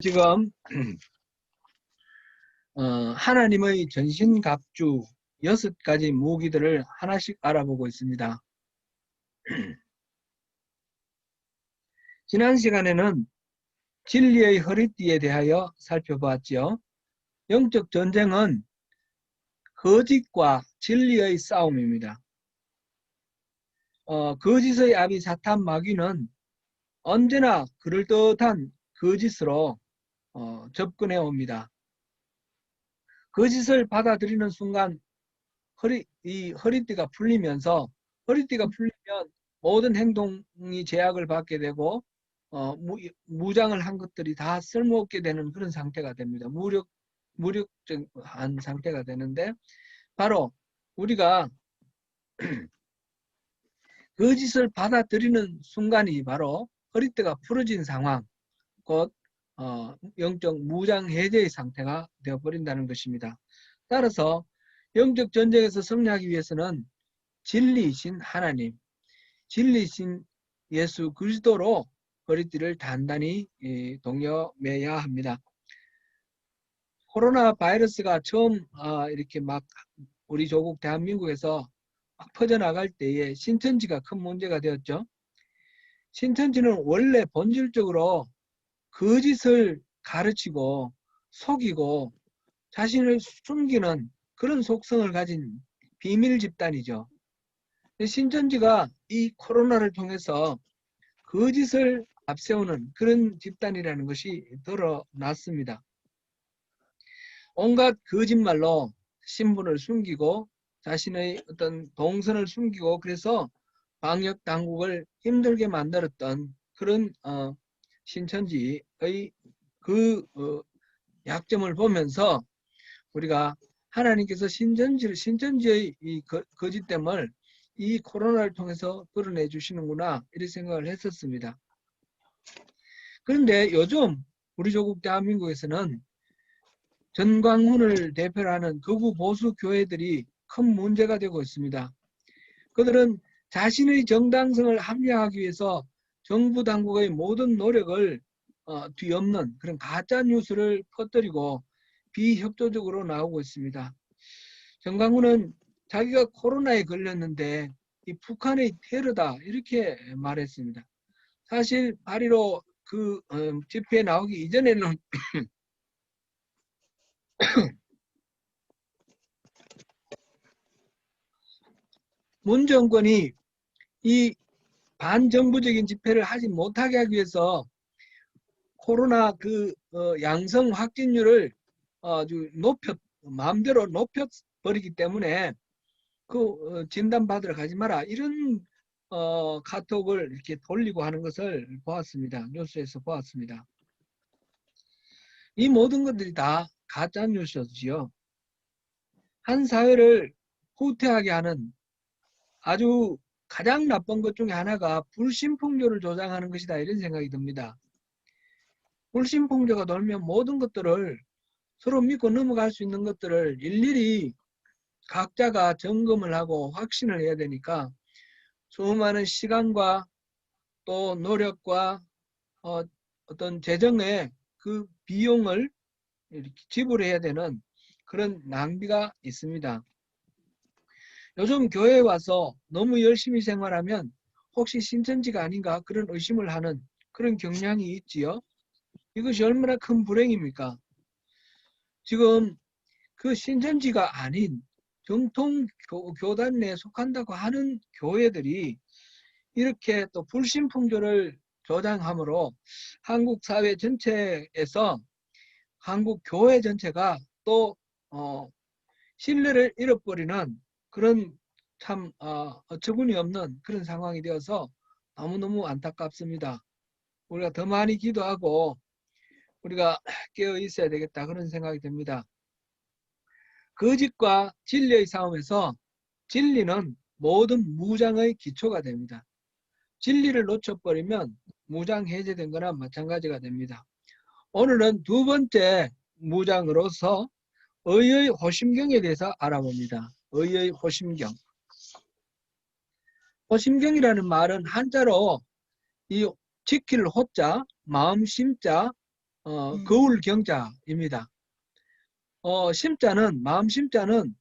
지금 하나님의 전신갑주 6가지 무기들을 하나씩 알아보고 있습니다. 지난 시간에는 진리의 허리띠에 대하여 살펴보았지요. 영적 전쟁은 거짓과 진리의 싸움입니다. 거짓의 아비 사탄 마귀는 언제나 그럴듯한 거짓으로 접근해 옵니다. 거짓을 받아들이는 순간 이 허리띠가 풀리면서, 허리띠가 풀리면 모든 행동이 제약을 받게 되고 무장을 한 것들이 다 쓸모없게 되는 그런 상태가 됩니다. 무력한 상태가 되는데, 바로 우리가 거짓을 받아들이는 순간이 바로 허리띠가 풀어진 상황, 곧 영적 무장 해제의 상태가 되어버린다는 것입니다. 따라서 영적 전쟁에서 승리하기 위해서는 진리이신 하나님, 진리이신 예수 그리스도로 허리띠를 단단히 동여매야 합니다. 코로나 바이러스가 처음 이렇게 막 우리 조국 대한민국에서 막 퍼져나갈 때에 신천지가 큰 문제가 되었죠. 신천지는 원래 본질적으로 거짓을 가르치고 속이고 자신을 숨기는 그런 속성을 가진 비밀 집단이죠. 신천지가 이 코로나를 통해서 거짓을 앞세우는 그런 집단이라는 것이 드러났습니다. 온갖 거짓말로 신분을 숨기고 자신의 어떤 동선을 숨기고, 그래서 방역 당국을 힘들게 만들었던 그런 신천지의 그 약점을 보면서 우리가 하나님께서 신천지의 이 거짓됨을 이 코로나를 통해서 드러내 주시는구나, 이런 생각을 했었습니다. 그런데 요즘 우리 조국 대한민국에서는 전광훈을 대표로 하는 극우 보수 교회들이 큰 문제가 되고 있습니다. 그들은 자신의 정당성을 합리화하기 위해서 정부 당국의 모든 노력을 뒤엎는 그런 가짜 뉴스를 퍼뜨리고 비협조적으로 나오고 있습니다. 전광훈은 자기가 코로나에 걸렸는데 이 북한의 테러다, 이렇게 말했습니다. 사실 8.15 그 집회에 나오기 이전에는 문 정권이 이 반정부적인 집회를 하지 못하게 하기 위해서 코로나 양성 확진율을 아주 마음대로 높여버리기 때문에 진단받으러 가지 마라, 이런 카톡을 이렇게 돌리고 하는 것을 보았습니다. 뉴스에서 보았습니다. 이 모든 것들이 다 가짜 뉴스지요. 한 사회를 후퇴하게 하는 아주 가장 나쁜 것 중에 하나가 불신풍조를 조장하는 것이다, 이런 생각이 듭니다. 불신풍조가 돌면 모든 것들을, 서로 믿고 넘어갈 수 있는 것들을 일일이 각자가 점검을 하고 확신을 해야 되니까 수많은 시간과 또 노력과 어떤 재정의 그 비용을 이렇게 지불해야 되는 그런 낭비가 있습니다. 요즘 교회에 와서 너무 열심히 생활하면 혹시 신천지가 아닌가, 그런 의심을 하는 그런 경향이 있지요. 이것이 얼마나 큰 불행입니까? 지금 그 신천지가 아닌 정통 교단 내에 속한다고 하는 교회들이 이렇게 또 불신풍조를 조장함으로 한국 사회 전체에서 한국 교회 전체가 또 신뢰를 잃어버리는 그런 참 어처구니 없는 그런 상황이 되어서 너무너무 안타깝습니다. 우리가 더 많이 기도하고 우리가 깨어 있어야 되겠다, 그런 생각이 듭니다. 거짓과 진리의 싸움에서 진리는 모든 무장의 기초가 됩니다. 진리를 놓쳐버리면 무장 해제된 거나 마찬가지가 됩니다. 오늘은 두 번째 무장으로서 의의 호심경에 대해서 알아봅니다. 의의 호심경. 호심경이라는 말은 한자로 이 지킬 호자, 마음 심자, 거울 경자입니다. 심자는 마음 심자는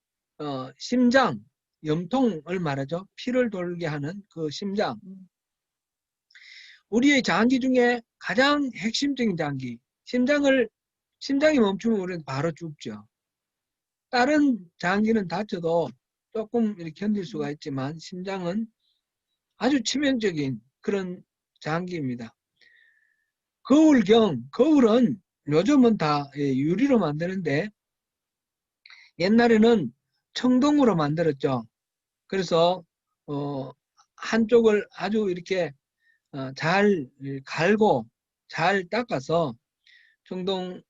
심장, 염통을 말하죠. 피를 돌게 하는 그 심장. 우리의 장기 중에 가장 핵심적인 장기. 심장이 멈추면 우리는 바로 죽죠. 다른 장기는 다쳐도 조금 이렇게 견딜 수가 있지만 심장은 아주 치명적인 그런 장기입니다. 거울은 요즘은 다 유리로 만드는데 옛날에는 청동으로 만들었죠. 그래서 한쪽을 아주 이렇게 잘 갈고 잘 닦아서 청동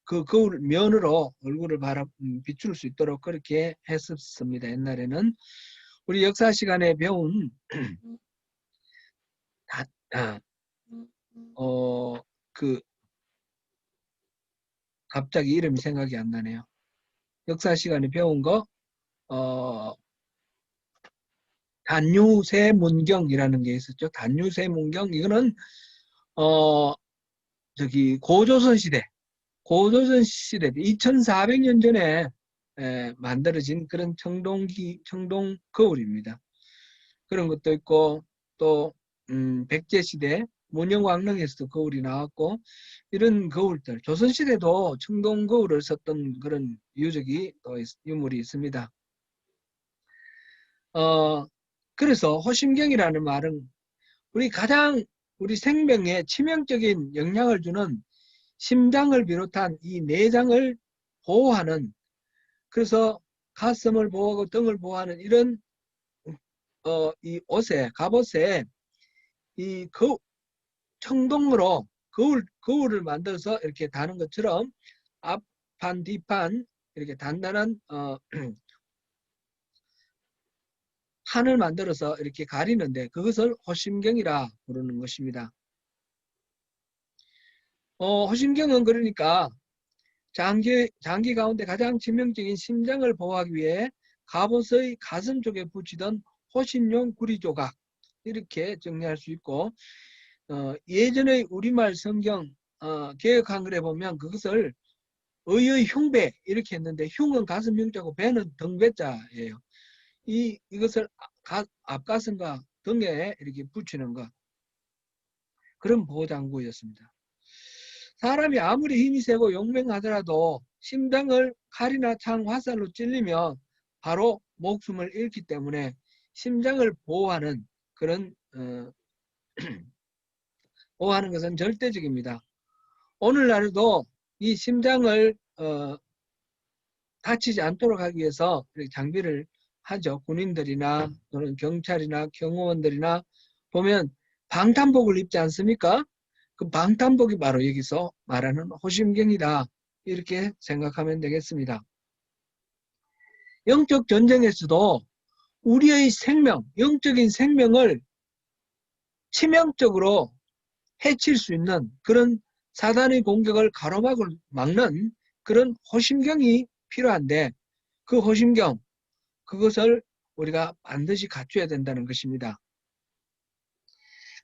그 거울 면으로 얼굴을 비출 수 있도록 그렇게 했었습니다. 옛날에는 우리 역사 시간에 배운 그 갑자기 이름이 생각이 안 나네요. 역사 시간에 배운 거 단유세문경이라는 게 있었죠. 단유세문경 이거는 고조선 시대 2400년 전에 만들어진 그런 청동 거울입니다. 그런 것도 있고 또 백제 시대 문영왕릉에서도 거울이 나왔고 이런 거울들 조선시대도 청동 거울을 썼던 그런 유물이 있습니다. 그래서 호심경이라는 말은 우리 생명에 치명적인 영향을 주는 심장을 비롯한 이 내장을 보호하는, 그래서 가슴을 보호하고 등을 보호하는 이런 이 갑옷에 이 청동으로 거울을 만들어서 이렇게 다는 것처럼 앞판 뒷판 이렇게 단단한 판을 만들어서 이렇게 가리는데 그것을 호심경이라 부르는 것입니다. 호심경은 그러니까 장기 가운데 가장 치명적인 심장을 보호하기 위해 갑옷의 가슴 쪽에 붙이던 호신용 구리조각, 이렇게 정리할 수 있고, 예전의 우리말 성경 개역 한글에 보면 그것을 의의 흉배 이렇게 했는데, 흉은 가슴 흉자고 배는 등배자예요. 이것을 앞가슴과 등에 이렇게 붙이는 것, 그런 보호장구였습니다. 사람이 아무리 힘이 세고 용맹하더라도 심장을 칼이나 창, 화살로 찔리면 바로 목숨을 잃기 때문에 심장을 보호하는 그런 보호하는 것은 절대적입니다. 오늘날에도 이 심장을 다치지 않도록 하기 위해서 장비를 하죠. 군인들이나 또는 경찰이나 경호원들이나 보면 방탄복을 입지 않습니까? 그 방탄복이 바로 여기서 말하는 호심경이다, 이렇게 생각하면 되겠습니다. 영적 전쟁에서도 우리의 생명, 영적인 생명을 치명적으로 해칠 수 있는 그런 사단의 공격을 가로막는 그런 호심경이 필요한데, 그 호심경, 그것을 우리가 반드시 갖춰야 된다는 것입니다.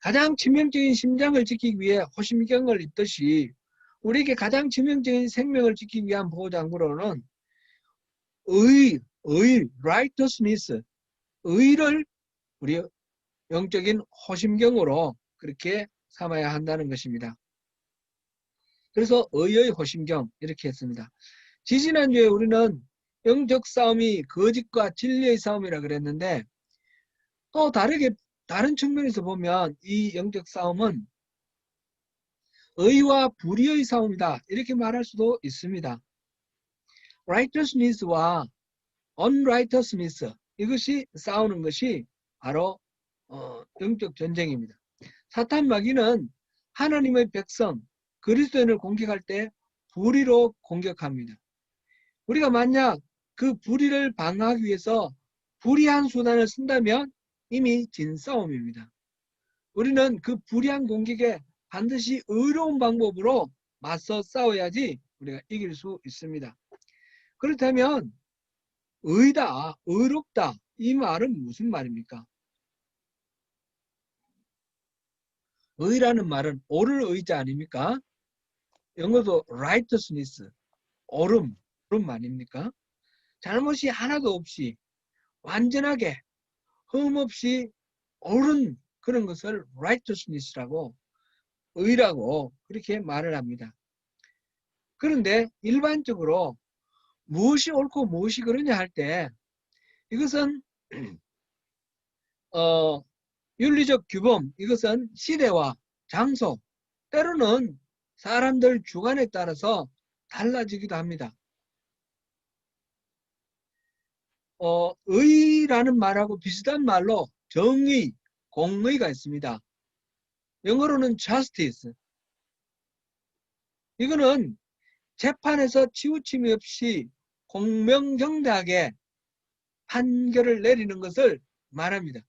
가장 치명적인 심장을 지키기 위해 호심경을 입듯이 우리에게 가장 치명적인 생명을 지키기 위한 보호장구로는 righteousness, 의를 우리 영적인 호심경으로 그렇게 삼아야 한다는 것입니다. 그래서 의의 호심경 이렇게 했습니다. 지지난주에 우리는 영적 싸움이 거짓과 진리의 싸움이라 그랬는데, 또 다른 측면에서 보면 이 영적 싸움은 의와 불의의 싸움이다, 이렇게 말할 수도 있습니다. righteousness와 unrighteousness, 이것이 싸우는 것이 바로 영적 전쟁입니다. 사탄 마귀는 하나님의 백성 그리스도인을 공격할 때 불의로 공격합니다. 우리가 만약 그 불의를 방어하기 위해서 불의한 수단을 쓴다면 이미 진 싸움입니다. 우리는 그 불의한 공격에 반드시 의로운 방법으로 맞서 싸워야지 우리가 이길 수 있습니다. 그렇다면 의다, 의롭다, 이 말은 무슨 말입니까? 의라는 말은 옳을 의자 아닙니까? 영어도 righteousness, 옳음 아닙니까? 잘못이 하나도 없이 완전하게 흠 없이 옳은 그런 것을 righteousness라고, 의라고 그렇게 말을 합니다. 그런데 일반적으로 무엇이 옳고 무엇이 그러냐 할 때 이것은 윤리적 규범, 이것은 시대와 장소, 때로는 사람들 주관에 따라서 달라지기도 합니다. 의라는 말하고 비슷한 말로 정의, 공의가 있습니다. 영어로는 justice. 이거는 재판에서 치우침이 없이 공명정대하게 판결을 내리는 것을 말합니다.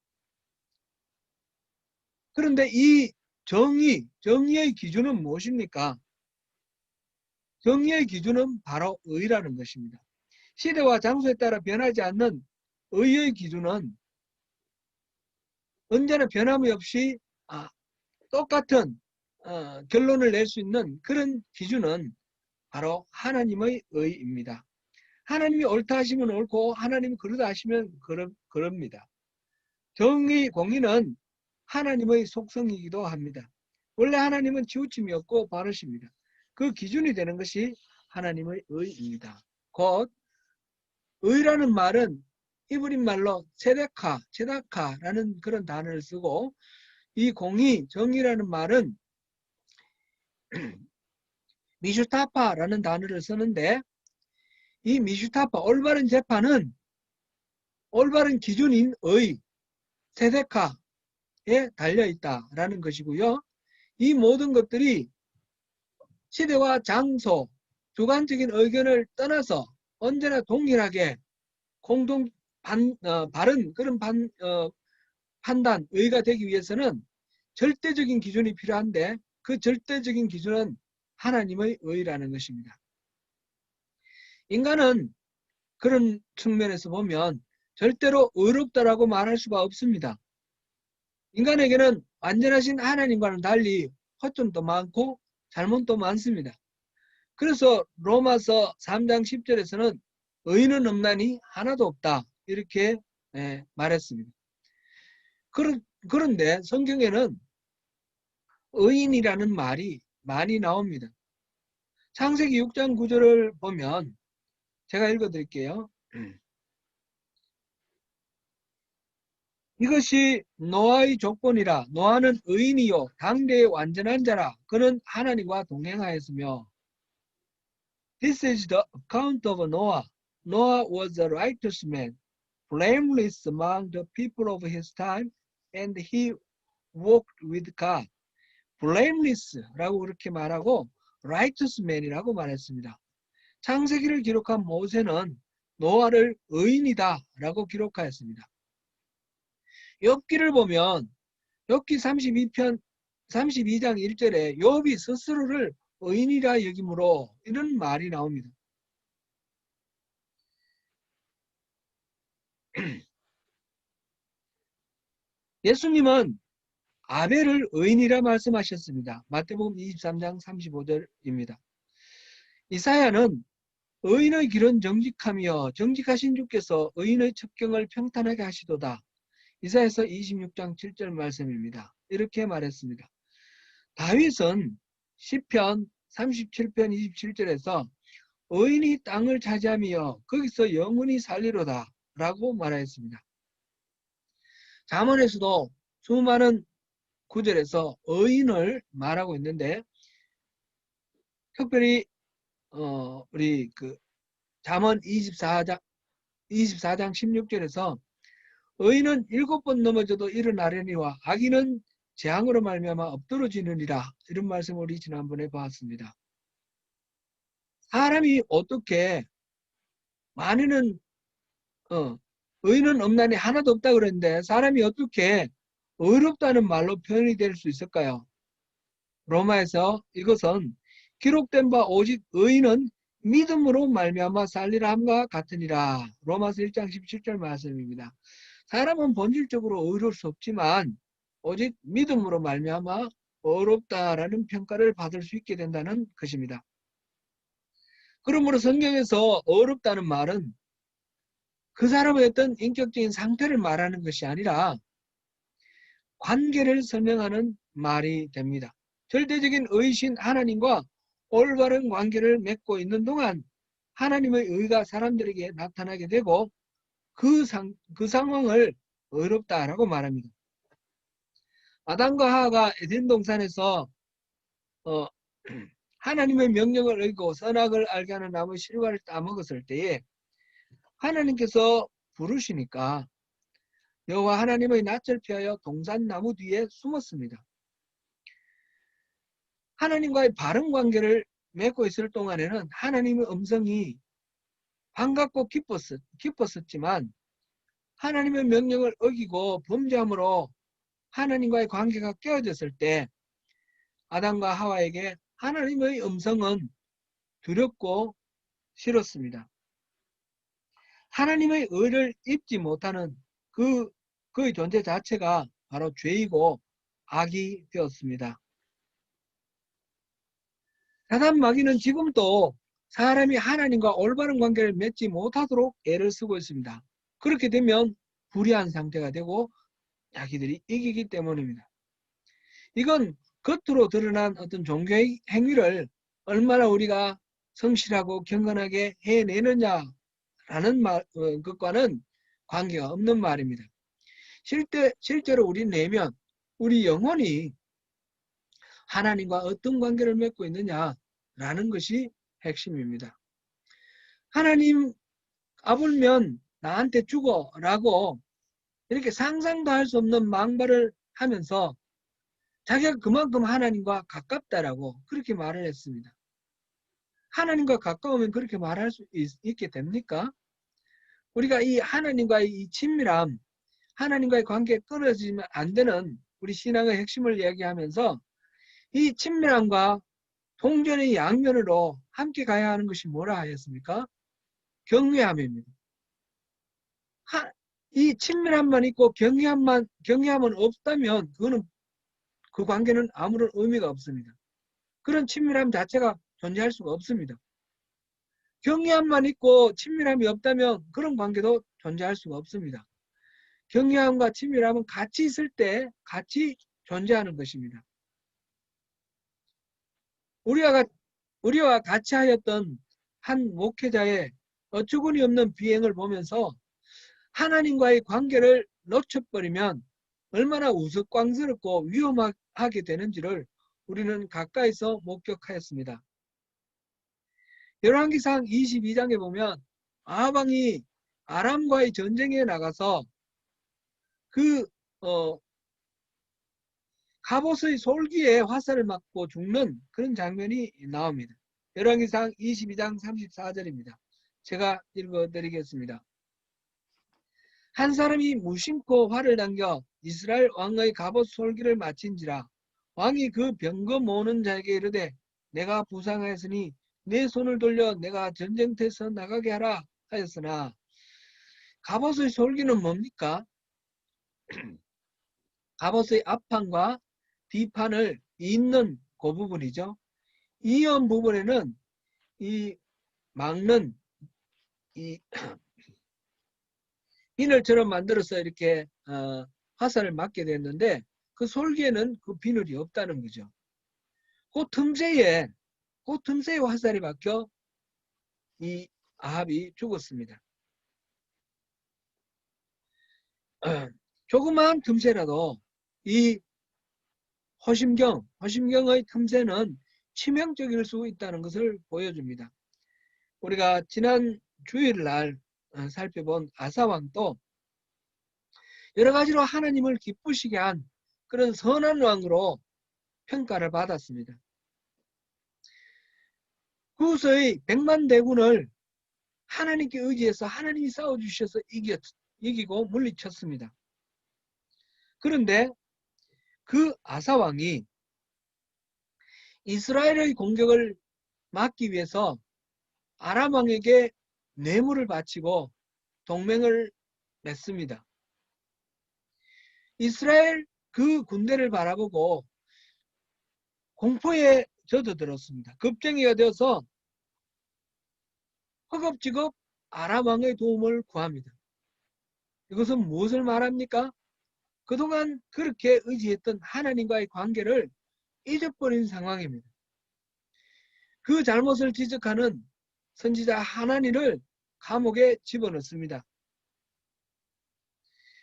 그런데 이 정의의 기준은 무엇입니까? 정의의 기준은 바로 의라는 것입니다. 시대와 장소에 따라 변하지 않는 의의 기준은 언제나 변함이 없이 똑같은 결론을 낼 수 있는 그런 기준은 바로 하나님의 의입니다. 하나님이 옳다 하시면 옳고 하나님이 그러다 하시면 그럽니다. 정의, 공의는 하나님의 속성이기도 합니다. 원래 하나님은 치우침이 없고 바르십니다. 그 기준이 되는 것이 하나님의 의입니다. 곧 의라는 말은 히브리 말로 체다카라는 그런 단어를 쓰고, 이 공의, 정의라는 말은 미슈타파라는 단어를 쓰는데, 이 미슈타파, 올바른 재판은 올바른 기준인 의, 체데카에 달려있다라는 것이고요. 이 모든 것들이 시대와 장소, 주관적인 의견을 떠나서 언제나 동일하게 공동 바른 그런 판단, 의가 되기 위해서는 절대적인 기준이 필요한데, 그 절대적인 기준은 하나님의 의라는 것입니다. 인간은 그런 측면에서 보면 절대로 의롭다라고 말할 수가 없습니다. 인간에게는 완전하신 하나님과는 달리 허점도 많고 잘못도 많습니다. 그래서 로마서 3장 10절에서는 의인은 없나니 하나도 없다, 이렇게 말했습니다. 그런데 성경에는 의인이라는 말이 많이 나옵니다. 창세기 6장 9절을 보면 제가 읽어드릴게요. 이것이 노아의 조건이라. 노아는 의인이요 당대의 완전한 자라. 그는 하나님과 동행하였으며. This is the account of Noah. Noah was a righteous man, blameless among the people of his time, and he walked with God. blameless라고 그렇게 말하고 righteous man이라고 말했습니다. 창세기를 기록한 모세는 노아를 의인이다 라고 기록하였습니다. 욥기를 보면 욥기 32장 1절에 욥이 스스로를 의인이라 여김으로, 이런 말이 나옵니다. 예수님은 아벨을 의인이라 말씀하셨습니다. 마태복음 23장 35절입니다. 이사야는 의인의 길은 정직하며 정직하신 주께서 의인의 첩경을 평탄하게 하시도다. 이사야서 26장 7절 말씀입니다. 이렇게 말했습니다. 다윗은 시편 37편 27절에서 의인이 땅을 차지하며 거기서 영원히 살리로다 라고 말하였습니다. 잠언에서도 수많은 구절에서 의인을 말하고 있는데, 특별히 우리 잠언 24장 16절에서 의인은 7번 넘어져도 일어나려니와 악인은 재앙으로 말미암아 엎드러지느니라, 이런 말씀을 우리 지난번에 봤습니다. 사람이 어떻게, 많이는 의인은 없나니 하나도 없다 그랬는데 사람이 어떻게 의롭다는 말로 표현이 될 수 있을까요? 로마에서 이것은 기록된 바 오직 의인은 믿음으로 말미암아 살리라 함과 같으니라. 로마서 1장 17절 말씀입니다. 사람은 본질적으로 의로울 수 없지만 오직 믿음으로 말미암아 어렵다라는 평가를 받을 수 있게 된다는 것입니다. 그러므로 성경에서 어렵다는 말은 그 사람의 어떤 인격적인 상태를 말하는 것이 아니라 관계를 설명하는 말이 됩니다. 절대적인 의신 하나님과 올바른 관계를 맺고 있는 동안 하나님의 의가 사람들에게 나타나게 되고 그 상황을 어렵다라고 말합니다. 아담과 하와가 에덴 동산에서 하나님의 명령을 어기고 선악을 알게 하는 나무 실과를 따먹었을 때에 하나님께서 부르시니까 여호와 하나님의 낯을 피하여 동산나무 뒤에 숨었습니다. 하나님과의 바른 관계를 맺고 있을 동안에는 하나님의 음성이 반갑고 기뻤었지만 하나님의 명령을 어기고 범죄함으로 하나님과의 관계가 깨어졌을 때 아담과 하와에게 하나님의 음성은 두렵고 싫었습니다. 하나님의 의를 입지 못하는 그의 존재 자체가 바로 죄이고 악이 되었습니다. 사단 마귀는 지금도 사람이 하나님과 올바른 관계를 맺지 못하도록 애를 쓰고 있습니다. 그렇게 되면 불의한 상태가 되고 자기들이 이기기 때문입니다. 이건 겉으로 드러난 어떤 종교의 행위를 얼마나 우리가 성실하고 경건하게 해내느냐라는 것과는 관계가 없는 말입니다. 실제로 우리 내면, 우리 영혼이 하나님과 어떤 관계를 맺고 있느냐라는 것이 핵심입니다. 하나님 아불면 나한테 죽어라고 이렇게 상상도 할 수 없는 망발을 하면서 자기가 그만큼 하나님과 가깝다라고 그렇게 말을 했습니다. 하나님과 가까우면 그렇게 말할 수 있게 됩니까? 우리가 이 하나님과의 이 친밀함, 하나님과의 관계에 끊어지면 안 되는 우리 신앙의 핵심을 이야기하면서 이 친밀함과 동전의 양면으로 함께 가야 하는 것이 뭐라 하였습니까? 경외함입니다. 이 친밀함만 있고 경외함은 없다면 그 관계는 아무런 의미가 없습니다. 그런 친밀함 자체가 존재할 수가 없습니다. 경외함만 있고 친밀함이 없다면 그런 관계도 존재할 수가 없습니다. 경외함과 친밀함은 같이 있을 때 같이 존재하는 것입니다. 우리와 같이 하였던 한 목회자의 어처구니 없는 비행을 보면서 하나님과의 관계를 놓쳐버리면 얼마나 우스꽝스럽고 위험하게 되는지를 우리는 가까이서 목격하였습니다. 열왕기상 22장에 보면 아합왕이 아람과의 전쟁에 나가서 갑옷의 솔기에 화살을 맞고 죽는 그런 장면이 나옵니다. 열왕기상 22장 34절입니다. 제가 읽어드리겠습니다. 한 사람이 무심코 활을 당겨 이스라엘 왕의 갑옷 솔기를 맞힌지라 왕이 그 병거 모는 자에게 이르되 내가 부상하였으니 내 손을 돌려 내가 전쟁터에서 나가게 하라 하였으나 갑옷의 솔기는 뭡니까? 갑옷의 앞판과 뒤판을 잇는 그 부분이죠. 이연 부분에는 이 막는 이 비늘처럼 만들어서 이렇게 화살을 맞게 됐는데 그 솔기에는 그 비늘이 없다는 거죠. 그 틈새에 화살이 박혀 이 아합이 죽었습니다. 조그마한 틈새라도 이 허심경의 틈새는 치명적일 수 있다는 것을 보여줍니다. 우리가 지난 주일날 살펴본 아사왕도 여러 가지로 하나님을 기쁘시게 한 그런 선한 왕으로 평가를 받았습니다. 구스의 100만 대군을 하나님께 의지해서 하나님이 싸워주셔서 이기고 물리쳤습니다. 그런데 그 아사왕이 이스라엘의 공격을 막기 위해서 아람 왕에게 뇌물을 바치고 동맹을 맺습니다. 이스라엘 그 군대를 바라보고 공포에 젖어들었습니다. 겁쟁이가 되어서 허겁지겁 아람 왕의 도움을 구합니다. 이것은 무엇을 말합니까? 그동안 그렇게 의지했던 하나님과의 관계를 잊어버린 상황입니다. 그 잘못을 지적하는 선지자 하나니를 감옥에 집어넣습니다.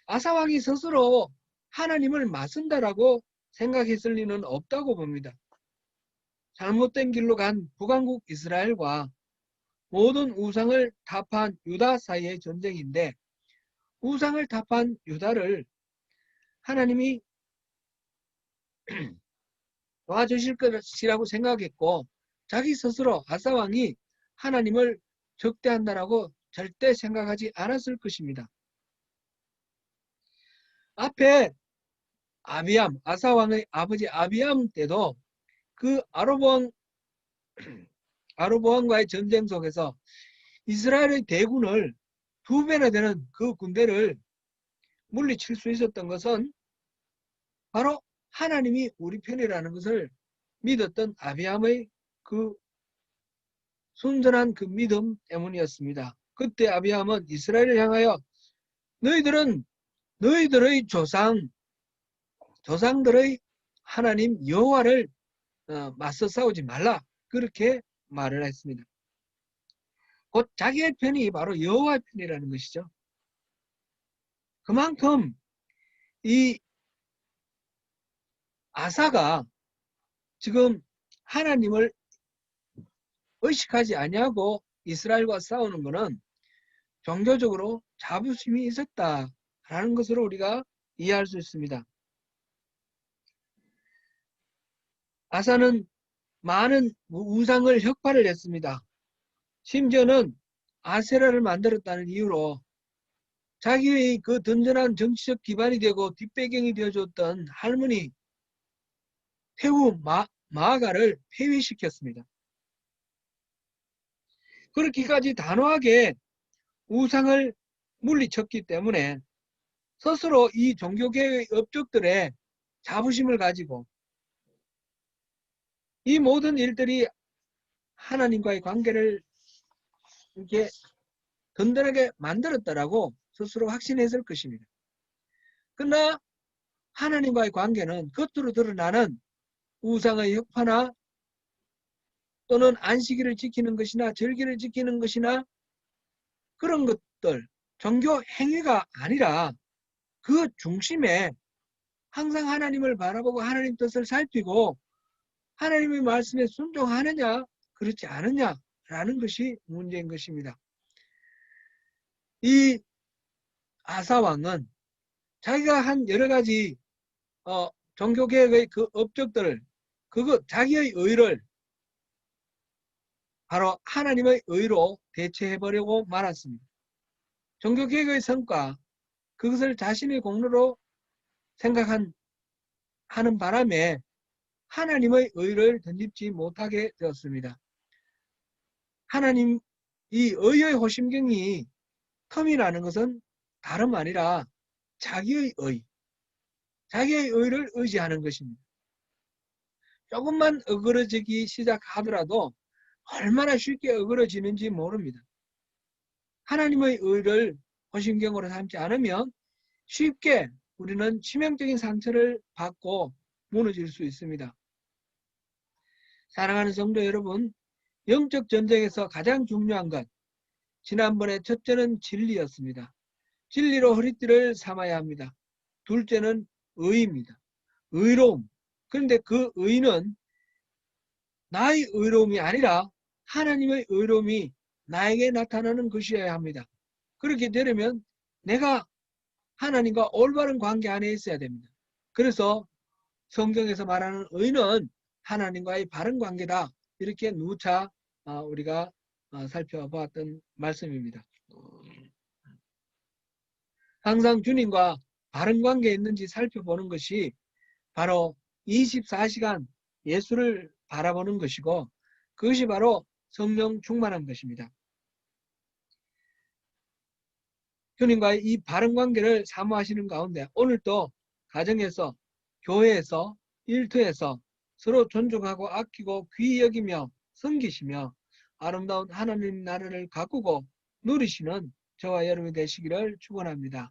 아사 왕이 스스로 하나님을 맞선다라고 생각했을 리는 없다고 봅니다. 잘못된 길로 간 북왕국 이스라엘과 모든 우상을 타파한 유다 사이의 전쟁인데, 우상을 타파한 유다를 하나님이 도와주실 것이라고 생각했고, 자기 스스로 아사 왕이 하나님을 적대한다라고 절대 생각하지 않았을 것입니다. 앞에 아비암, 아사 왕의 아버지 아비암 때도 그 아로보암과의 전쟁 속에서 이스라엘의 대군을 2배나 되는 그 군대를 물리칠 수 있었던 것은 바로 하나님이 우리 편이라는 것을 믿었던 아비암의 그 순전한 그 믿음 때문이었습니다. 그때 아비암은 이스라엘을 향하여 너희들은 너희들의 조상들의 하나님 여호와를 맞서 싸우지 말라, 그렇게 말을 했습니다. 곧 자기의 편이 바로 여호와의 편이라는 것이죠. 그만큼 이 아사가 지금 하나님을 의식하지 아니하고 이스라엘과 싸우는 것은 종교적으로 자부심이 있었다라는 것으로 우리가 이해할 수 있습니다. 아사는 많은 우상을 혁파를 했습니다. 심지어는 아세라를 만들었다는 이유로 자기의 그 든든한 정치적 기반이 되고 뒷배경이 되어줬던 할머니 태후 마아가를 폐위시켰습니다. 그렇게까지 단호하게 우상을 물리쳤기 때문에 스스로 이 종교계의 업적들의 자부심을 가지고 이 모든 일들이 하나님과의 관계를 이렇게 든든하게 만들었다라고 스스로 확신했을 것입니다. 그러나 하나님과의 관계는 겉으로 드러나는 우상의 혁파나 또는 안식일을 지키는 것이나 절기를 지키는 것이나 그런 것들, 종교 행위가 아니라 그 중심에 항상 하나님을 바라보고 하나님 뜻을 살피고 하나님의 말씀에 순종하느냐 그렇지 않느냐라는 것이 문제인 것입니다. 이 아사왕은 자기가 한 여러 가지 종교개혁의 그 업적들을 자기의 의를 바로 하나님의 의로 대체해버리고 말았습니다. 종교개혁의 성과, 그것을 자신의 공로로 생각하는 바람에 하나님의 의를 덧입지 못하게 되었습니다. 하나님, 이 의의 호심경이 텀이 나는 것은 다름 아니라 자기의 의를 의지하는 것입니다. 조금만 어그러지기 시작하더라도 얼마나 쉽게 어그러지는지 모릅니다. 하나님의 의를 호심경으로 삼지 않으면 쉽게 우리는 치명적인 상처를 받고 무너질 수 있습니다. 사랑하는 성도 여러분, 영적 전쟁에서 가장 중요한 것, 지난번에 첫째는 진리였습니다. 진리로 허리띠를 삼아야 합니다. 둘째는 의입니다. 의로움. 그런데 그 의는 나의 의로움이 아니라 하나님의 의로움이 나에게 나타나는 것이어야 합니다. 그렇게 되려면 내가 하나님과 올바른 관계 안에 있어야 됩니다. 그래서 성경에서 말하는 의는 하나님과의 바른 관계다. 이렇게 누차 우리가 살펴보았던 말씀입니다. 항상 주님과 바른 관계에 있는지 살펴보는 것이 바로 24시간 예수를 바라보는 것이고 그것이 바로 성령 충만한 것입니다. 주님과의 이 바른 관계를 사모하시는 가운데 오늘도 가정에서, 교회에서, 일터에서 서로 존중하고 아끼고 귀히 여기며 섬기시며 아름다운 하나님 나라를 가꾸고 누리시는 저와 여러분이 되시기를 축원합니다.